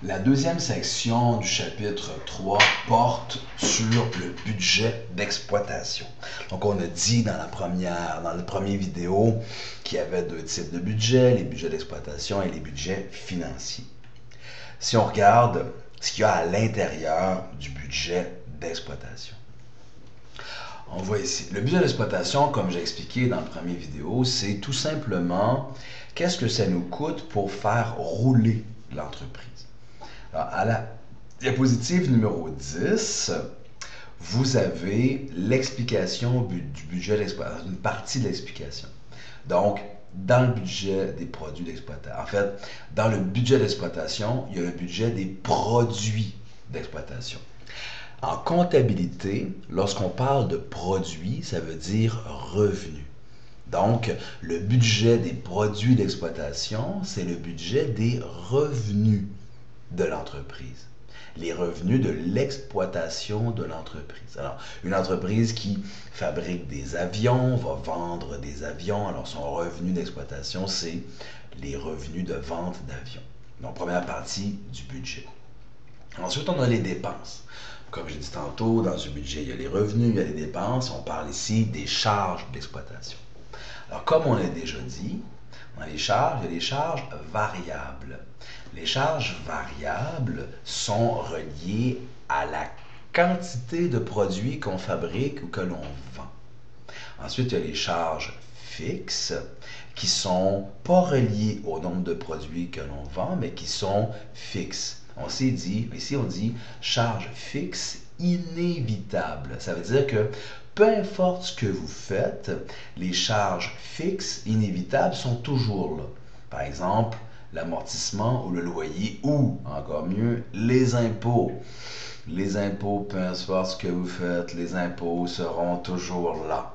La deuxième section du chapitre 3 porte sur le budget d'exploitation. Donc, on a dit dans la première vidéo qu'il y avait deux types de budgets, les budgets d'exploitation et les budgets financiers. Si on regarde ce qu'il y a à l'intérieur du budget d'exploitation, on voit ici, le budget d'exploitation, comme j'ai expliqué dans la première vidéo, c'est tout simplement qu'est-ce que ça nous coûte pour faire rouler l'entreprise. Alors, à la diapositive numéro 10, vous avez l'explication du budget d'exploitation, une partie de l'explication. Donc, dans le budget des produits d'exploitation, en fait, dans le budget d'exploitation, il y a le budget des produits d'exploitation. En comptabilité, lorsqu'on parle de produits, ça veut dire revenu. Donc, le budget des produits d'exploitation, c'est le budget des revenus de l'entreprise. Les revenus de l'exploitation de l'entreprise. Alors, une entreprise qui fabrique des avions, va vendre des avions. Alors, son revenu d'exploitation, c'est les revenus de vente d'avions. Donc, première partie du budget. Ensuite, on a les dépenses. Comme j'ai dit tantôt, dans ce budget, il y a les revenus, il y a les dépenses. On parle ici des charges d'exploitation. Alors, comme on l'a déjà dit, dans les charges, il y a les charges variables. Les charges variables sont reliées à la quantité de produits qu'on fabrique ou que l'on vend. Ensuite, il y a les charges fixes qui ne sont pas reliées au nombre de produits que l'on vend, mais qui sont fixes. On s'est dit, ici on dit charge fixe inévitable. Ça veut dire que peu importe ce que vous faites, les charges fixes inévitables sont toujours là. Par exemple, l'amortissement ou le loyer ou, encore mieux, les impôts. Les impôts, peu importe ce que vous faites, les impôts seront toujours là.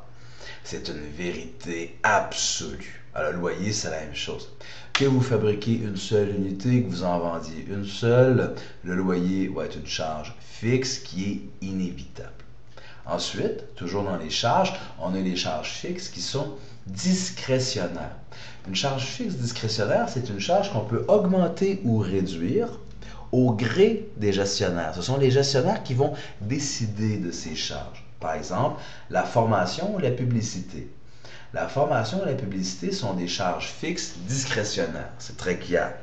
C'est une vérité absolue. Alors, le loyer, c'est la même chose. Que vous fabriquez une seule unité, que vous en vendiez une seule, le loyer va être une charge fixe qui est inévitable. Ensuite, toujours dans les charges, on a les charges fixes qui sont discrétionnaires. Une charge fixe discrétionnaire, c'est une charge qu'on peut augmenter ou réduire au gré des gestionnaires. Ce sont les gestionnaires qui vont décider de ces charges. Par exemple, la formation ou la publicité. La formation et la publicité sont des charges fixes discrétionnaires. C'est très clair.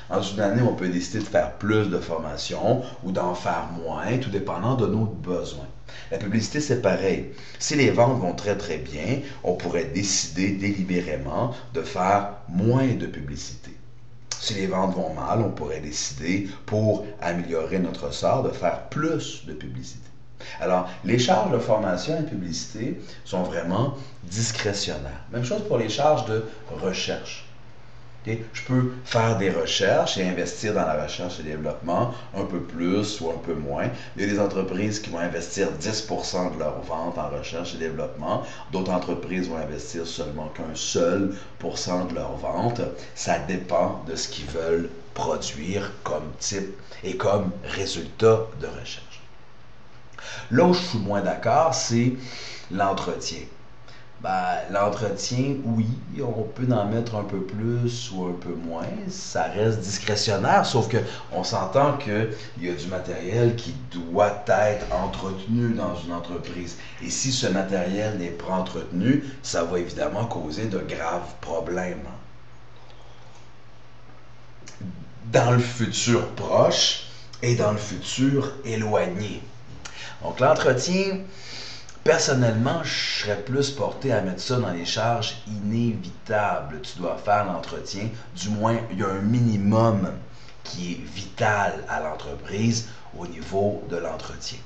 En une année, on peut décider de faire plus de formation ou d'en faire moins, tout dépendant de nos besoins. La publicité, c'est pareil. Si les ventes vont très très bien, on pourrait décider délibérément de faire moins de publicité. Si les ventes vont mal, on pourrait décider, pour améliorer notre sort, de faire plus de publicité. Alors, les charges de formation et de publicité sont vraiment discrétionnaires. Même chose pour les charges de recherche. Okay? Je peux faire des recherches et investir dans la recherche et développement un peu plus ou un peu moins. Il y a des entreprises qui vont investir 10% de leurs ventes en recherche et développement. D'autres entreprises vont investir seulement qu'un seul pourcent de leurs ventes. Ça dépend de ce qu'ils veulent produire comme type et comme résultat de recherche. Là où je suis moins d'accord, c'est l'entretien. L'entretien, oui, on peut en mettre un peu plus ou un peu moins. Ça reste discrétionnaire, sauf qu'on s'entend qu'il y a du matériel qui doit être entretenu dans une entreprise. Et si ce matériel n'est pas entretenu, ça va évidemment causer de graves problèmes. Dans le futur proche et dans le futur éloigné. Donc l'entretien, personnellement, je serais plus porté à mettre ça dans les charges inévitables. Tu dois faire l'entretien, du moins il y a un minimum qui est vital à l'entreprise au niveau de l'entretien.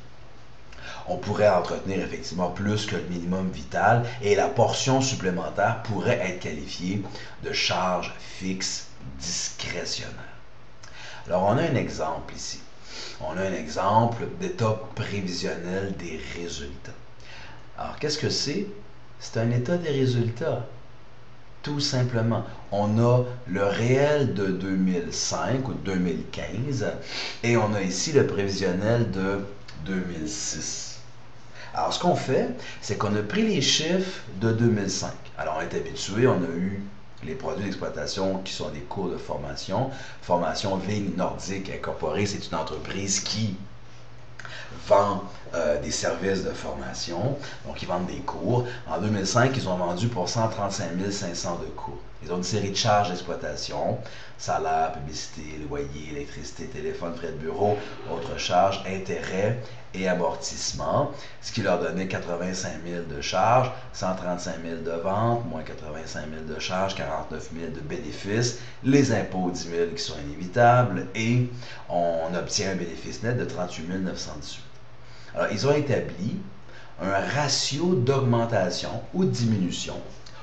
On pourrait entretenir effectivement plus que le minimum vital et la portion supplémentaire pourrait être qualifiée de charge fixe discrétionnaire. Alors on a un exemple ici. On a un exemple d'état prévisionnel des résultats. Alors, qu'est-ce que c'est? C'est un état des résultats. Tout simplement. On a le réel de 2005 ou 2015 et on a ici le prévisionnel de 2006. Alors, ce qu'on fait, c'est qu'on a pris les chiffres de 2005. Alors, on est habitué, on a eu les produits d'exploitation qui sont des cours de formation. Formation Vigne Nordique Incorporée, c'est une entreprise qui vend des services de formation. Donc, ils vendent des cours. En 2005, ils ont vendu pour 135 500 de cours. Ils ont une série de charges d'exploitation, salaire, publicité, loyer, électricité, téléphone, frais de bureau, autres charges, intérêts et amortissements, ce qui leur donnait 85 000 de charges, 135 000 de ventes, moins 85 000 de charges, 49 000 de bénéfices, les impôts 10 000 qui sont inévitables, et on obtient un bénéfice net de 38 918. Alors, ils ont établi un ratio d'augmentation ou de diminution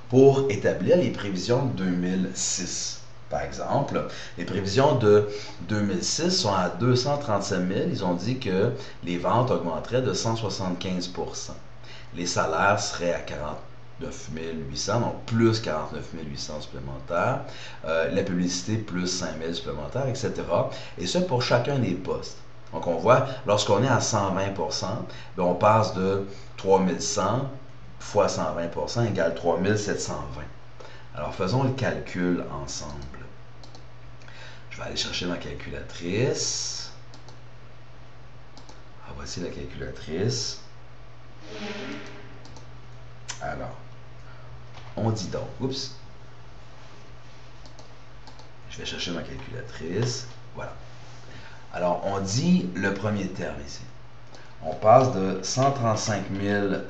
pour établir les prévisions de 2006. Par exemple, les prévisions de 2006 sont à 237 000. Ils ont dit que les ventes augmenteraient de 175 %. Les salaires seraient à 49 800, donc plus 49 800 supplémentaires. La publicité, plus 5 000 supplémentaires, etc. Et ça pour chacun des postes. Donc, on voit, lorsqu'on est à 120 %, bien, on passe de 3100 fois 120 % égale 3720. Alors, faisons le calcul ensemble. Je vais aller chercher ma calculatrice. Ah, voici la calculatrice. Alors, on dit donc, oups. Je vais chercher ma calculatrice. Voilà. Alors, on dit le premier terme ici. On passe de 135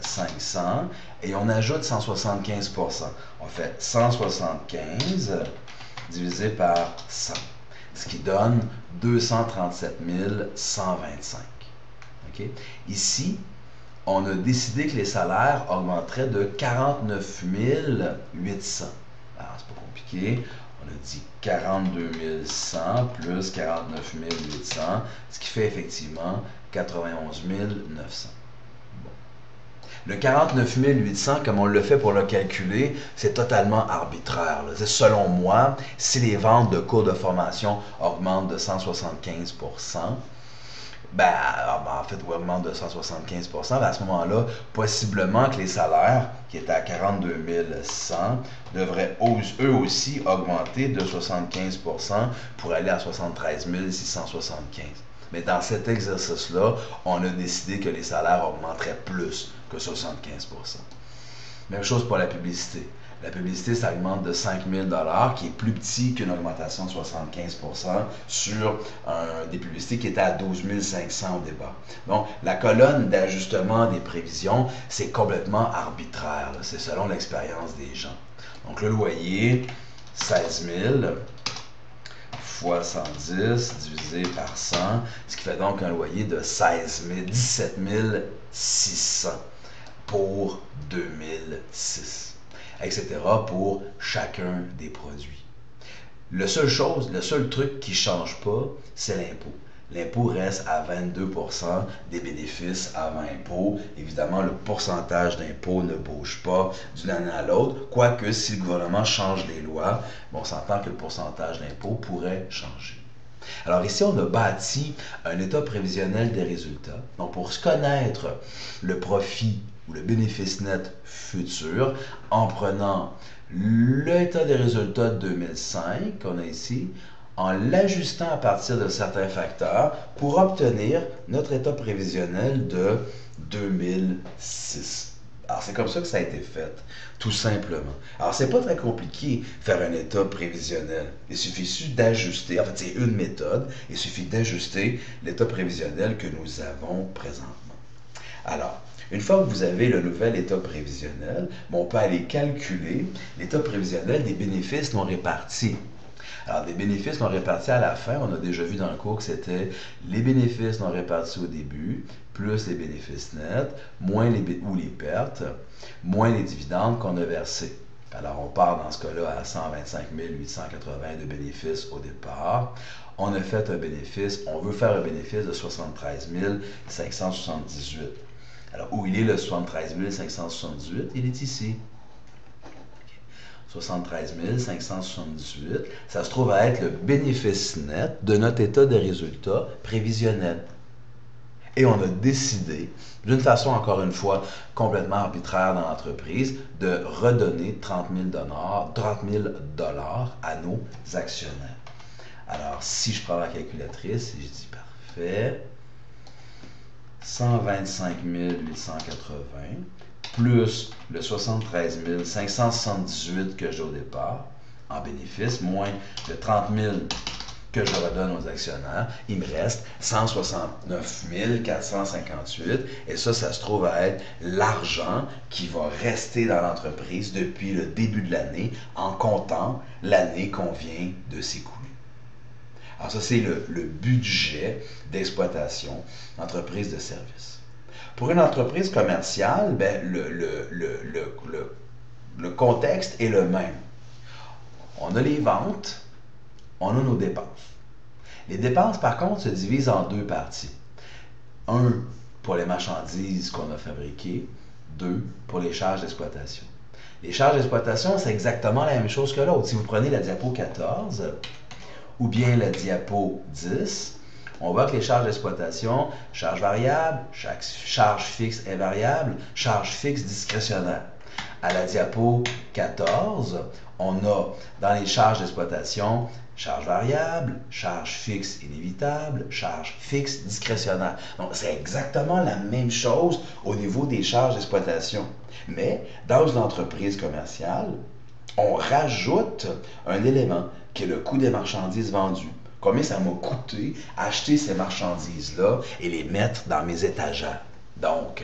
500 et on ajoute 175 %. On fait 175 divisé par 100, ce qui donne 237 125. Okay? Ici, on a décidé que les salaires augmenteraient de 49 800. Alors, c'est pas compliqué. On a dit 42 100 plus 49 800, ce qui fait effectivement 91 900. Bon. Le 49 800, comme on le fait pour le calculer, c'est totalement arbitraire. Selon moi, si les ventes de cours de formation augmentent de 175 %, en fait, ou augmentent de 175 %, à ce moment-là, possiblement que les salaires, qui étaient à 42 100, devraient eux aussi augmenter de 75 % pour aller à 73 675. Mais dans cet exercice-là, on a décidé que les salaires augmenteraient plus que 75 %. Même chose pour la publicité. La publicité, ça augmente de 5 000 $, qui est plus petit qu'une augmentation de 75 % sur des publicités qui étaient à 12 500 au départ. Donc, la colonne d'ajustement des prévisions, c'est complètement arbitraire. C'est selon l'expérience des gens. Donc, le loyer, 16 000 fois 110 divisé par 100, ce qui fait donc un loyer de 17 600 pour 2006, etc. pour chacun des produits. Le seul truc qui ne change pas, c'est l'impôt. L'impôt reste à 22 % des bénéfices avant impôt. Évidemment, le pourcentage d'impôt ne bouge pas d'une année à l'autre, quoique si le gouvernement change les lois, on s'entend que le pourcentage d'impôt pourrait changer. Alors ici, on a bâti un état prévisionnel des résultats. Donc, pour connaître le profit ou le bénéfice net futur, en prenant l'état des résultats de 2005, qu'on a ici, en l'ajustant à partir de certains facteurs pour obtenir notre état prévisionnel de 2006. Alors, c'est comme ça que ça a été fait, tout simplement. Alors, c'est pas très compliqué faire un état prévisionnel. Il suffit juste d'ajuster, en fait, c'est une méthode, il suffit d'ajuster l'état prévisionnel que nous avons présentement. Alors, une fois que vous avez le nouvel état prévisionnel, on peut aller calculer l'état prévisionnel des bénéfices non répartis. Alors, des bénéfices non répartis à la fin, on a déjà vu dans le cours que c'était les bénéfices non répartis au début, plus les bénéfices nets, moins les pertes, moins les dividendes qu'on a versés. Alors, on part dans ce cas-là à 125 880 de bénéfices au départ. On a fait un bénéfice, on veut faire un bénéfice de 73 578. Alors, où il est le 73 578? Il est ici. 73 578, ça se trouve à être le bénéfice net de notre état de résultat prévisionnel. Et on a décidé, d'une façon encore une fois complètement arbitraire dans l'entreprise, de redonner 30 000 à nos actionnaires. Alors, si je prends la calculatrice et je dis parfait, 125 880 plus le 73 578 que j'ai au départ en bénéfice, moins le 30 000 que je redonne aux actionnaires, il me reste 169 458 et ça se trouve à être l'argent qui va rester dans l'entreprise depuis le début de l'année en comptant l'année qu'on vient de s'écouler. Alors ça, c'est le budget d'exploitation d'entreprise de service. Pour une entreprise commerciale, ben, le contexte est le même. On a les ventes, on a nos dépenses. Les dépenses, par contre, se divisent en deux parties. Un, pour les marchandises qu'on a fabriquées. Deux, pour les charges d'exploitation. Les charges d'exploitation, c'est exactement la même chose que l'autre. Si vous prenez la diapo 14 ou bien la diapo 10, on voit que les charges d'exploitation, charges variables, charge fixe et variable, charge fixe discrétionnaire. À la diapo 14, on a dans les charges d'exploitation, charge variable, charge fixe inévitable, charge fixe discrétionnaire. Donc, c'est exactement la même chose au niveau des charges d'exploitation. Mais dans une entreprise commerciale, on rajoute un élément qui est le coût des marchandises vendues. Combien ça m'a coûté acheter ces marchandises-là et les mettre dans mes étagères. Donc,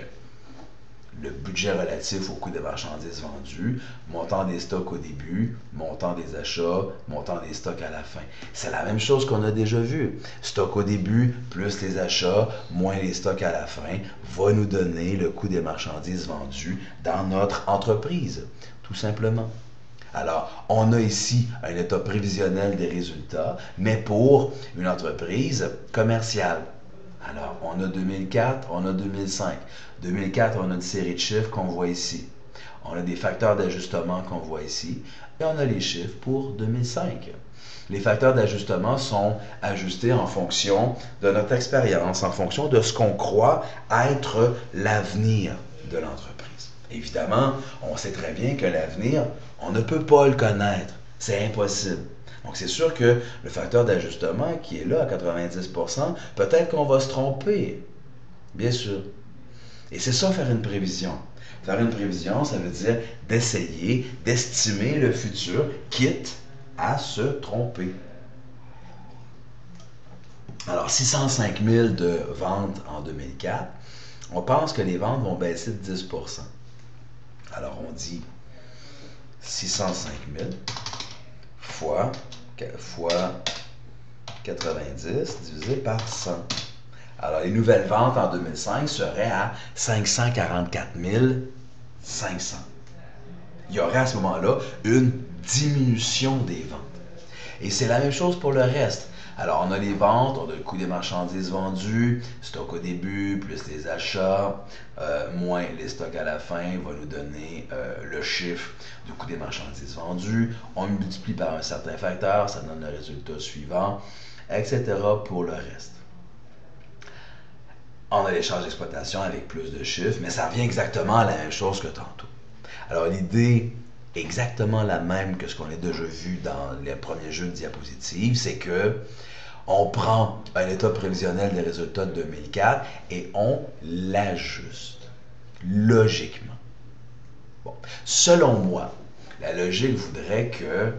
le budget relatif au coût des marchandises vendues, montant des stocks au début, montant des achats, montant des stocks à la fin. C'est la même chose qu'on a déjà vu. Stock au début, plus les achats, moins les stocks à la fin, va nous donner le coût des marchandises vendues dans notre entreprise, tout simplement. Alors, on a ici un état prévisionnel des résultats, mais pour une entreprise commerciale. Alors, on a 2004, on a 2005. 2004, on a une série de chiffres qu'on voit ici. On a des facteurs d'ajustement qu'on voit ici. Et on a les chiffres pour 2005. Les facteurs d'ajustement sont ajustés en fonction de notre expérience, en fonction de ce qu'on croit être l'avenir de l'entreprise. Évidemment, on sait très bien que l'avenir, on ne peut pas le connaître. C'est impossible. Donc, c'est sûr que le facteur d'ajustement qui est là à 90%, peut-être qu'on va se tromper. Bien sûr. Et c'est ça, faire une prévision. Faire une prévision, ça veut dire d'essayer d'estimer le futur, quitte à se tromper. Alors, 605 000 de ventes en 2004, on pense que les ventes vont baisser de 10%. Alors, on dit 605 000 fois 90 divisé par 100. Alors, les nouvelles ventes en 2005 seraient à 544 500. Il y aurait à ce moment-là une diminution des ventes. Et c'est la même chose pour le reste. Alors, on a les ventes, on a le coût des marchandises vendues, stock au début, plus les achats, moins les stocks à la fin, va nous donner le chiffre du coût des marchandises vendues. On multiplie par un certain facteur, ça donne le résultat suivant, etc. pour le reste. On a les charges d'exploitation avec plus de chiffres, mais ça revient exactement à la même chose que tantôt. Alors, l'idée est exactement la même que ce qu'on a déjà vu dans les premiers jeux de diapositives, c'est que on prend un état prévisionnel des résultats de 2004 et on l'ajuste logiquement. Bon. Selon moi, la logique voudrait que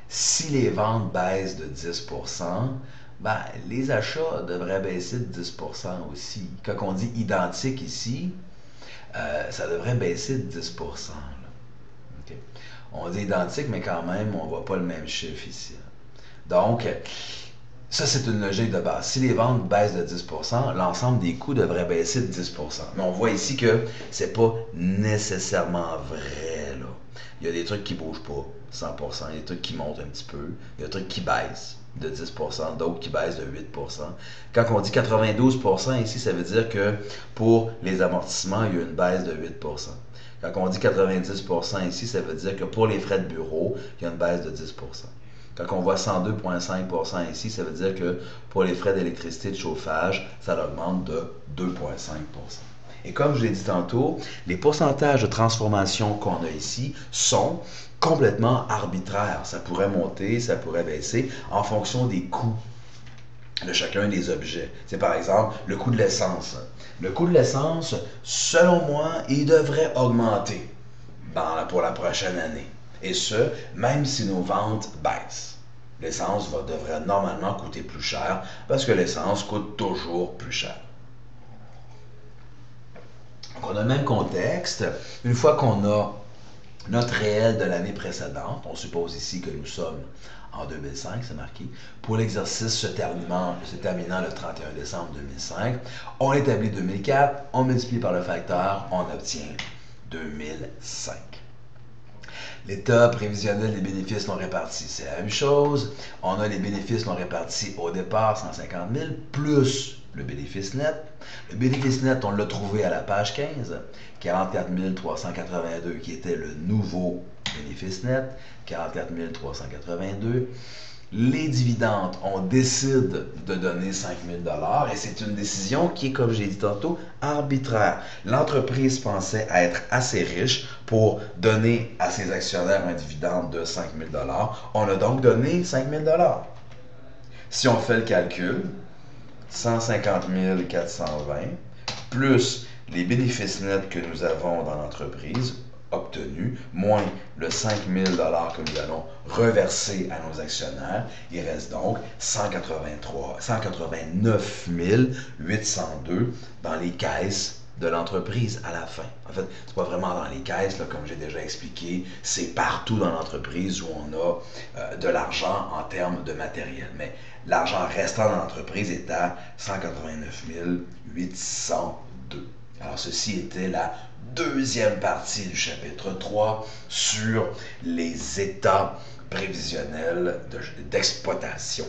si les ventes baissent de 10%, ben, les achats devraient baisser de 10% aussi. Quand on dit identique ici, ça devrait baisser de 10%. Là. Okay. On dit identique, mais quand même, on ne voit pas le même chiffre ici. Donc, ça, c'est une logique de base. Si les ventes baissent de 10%, l'ensemble des coûts devrait baisser de 10%. Mais on voit ici que ce n'est pas nécessairement vrai. Là. Il y a des trucs qui ne bougent pas 100%, il y a des trucs qui montent un petit peu, il y a des trucs qui baissent de 10%, d'autres qui baissent de 8%. Quand on dit 92% ici, ça veut dire que pour les amortissements, il y a une baisse de 8%. Quand on dit 90% ici, ça veut dire que pour les frais de bureau, il y a une baisse de 10%. Quand on voit 102,5% ici, ça veut dire que pour les frais d'électricité et de chauffage, ça augmente de 2,5%. Et comme je l'ai dit tantôt, les pourcentages de transformation qu'on a ici sont complètement arbitraires. Ça pourrait monter, ça pourrait baisser en fonction des coûts de chacun des objets. C'est par exemple le coût de l'essence. Le coût de l'essence, selon moi, il devrait augmenter pour la prochaine année. Et ce, même si nos ventes baissent. L'essence devrait normalement coûter plus cher parce que l'essence coûte toujours plus cher. Donc on a le même contexte. Une fois qu'on a notre réel de l'année précédente, on suppose ici que nous sommes en 2005, c'est marqué, pour l'exercice se terminant le 31 décembre 2005, on établit 2004, on multiplie par le facteur, on obtient 2005. L'état prévisionnel des bénéfices non répartis, c'est la même chose. On a les bénéfices non répartis au départ, 150 000, plus le bénéfice net. Le bénéfice net, on l'a trouvé à la page 15, 44 382 qui était le nouveau bénéfice net, 44 382. Les dividendes, on décide de donner 5 000 $ et c'est une décision qui est, comme j'ai dit tantôt, arbitraire. L'entreprise pensait être assez riche pour donner à ses actionnaires un dividende de 5 000 $. On a donc donné 5 000 $. Si on fait le calcul, 150 420 plus les bénéfices nets que nous avons dans l'entreprise obtenus, moins le 5 000 $ que nous allons reverser à nos actionnaires, il reste donc 189 802 dans les caisses de l'entreprise à la fin. En fait, c'est pas vraiment dans les caisses, là, comme j'ai déjà expliqué, c'est partout dans l'entreprise où on a de l'argent en termes de matériel. Mais l'argent restant dans l'entreprise est à 189 802. Alors, ceci était la deuxième partie du chapitre 3 sur les états prévisionnels d'exploitation.